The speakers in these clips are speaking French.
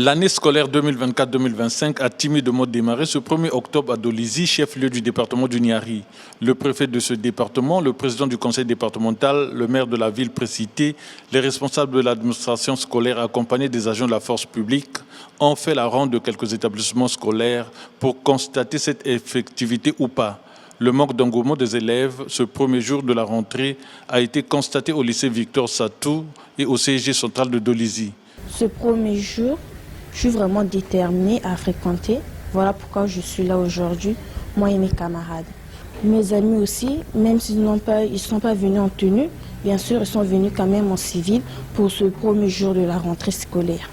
L'année scolaire 2024-2025 a timidement démarré ce 1er octobre à Dolizy, chef-lieu du département du Niari. Le préfet de ce département, le président du conseil départemental, le maire de la ville précitée, les responsables de l'administration scolaire accompagnés des agents de la force publique ont fait la ronde de quelques établissements scolaires pour constater cette effectivité ou pas. Le manque d'engouement des élèves ce premier jour de la rentrée a été constaté au lycée Victor Satou et au CEG central de Dolizy. Ce premier jour, je suis vraiment déterminée à fréquenter. Voilà pourquoi je suis là aujourd'hui, moi et mes camarades. Mes amis aussi, même s'ils ne sont pas venus en tenue, bien sûr, ils sont venus quand même en civil pour ce premier jour de la rentrée scolaire.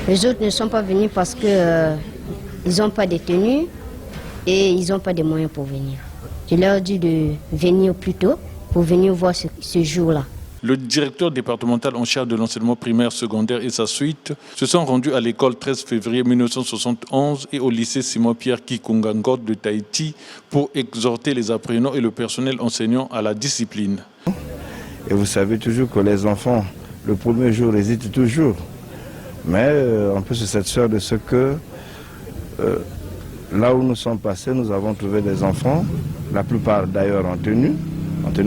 Les autres ne sont pas venus parce qu'ils n'ont pas de tenue et ils n'ont pas de moyens pour venir. Je leur ai dit de venir plus tôt pour venir voir ce jour-là. Le directeur départemental en charge de l'enseignement primaire, secondaire et sa suite se sont rendus à l'école 13 février 1971 et au lycée Simon-Pierre Kikungangot de Tahiti pour exhorter les apprenants et le personnel enseignant à la discipline. Et vous savez toujours que les enfants, le premier jour, hésitent toujours. Mais on peut se satisfaire de ce que, là où nous sommes passés, nous avons trouvé des enfants, la plupart d'ailleurs en tenue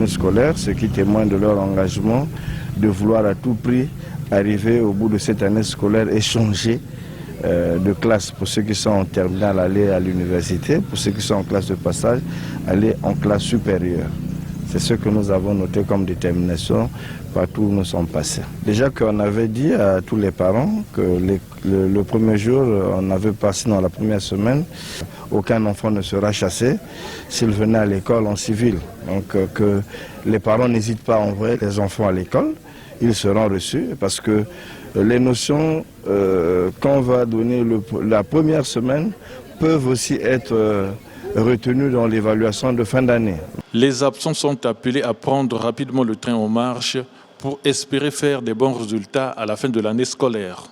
scolaire, ce qui témoigne de leur engagement de vouloir à tout prix arriver au bout de cette année scolaire et changer de classe. Pour ceux qui sont en terminale, aller à l'université, pour ceux qui sont en classe de passage, aller en classe supérieure. C'est ce que nous avons noté comme détermination partout où nous sommes passés. Déjà qu'on avait dit à tous les parents que le premier jour, on avait passé dans la première semaine, aucun enfant ne sera chassé s'il venait à l'école en civil. Donc que les parents n'hésitent pas à envoyer les enfants à l'école, ils seront reçus parce que les notions qu'on va donner la première semaine peuvent aussi être retenues dans l'évaluation de fin d'année. Les absents sont appelés à prendre rapidement le train en marche pour espérer faire des bons résultats à la fin de l'année scolaire.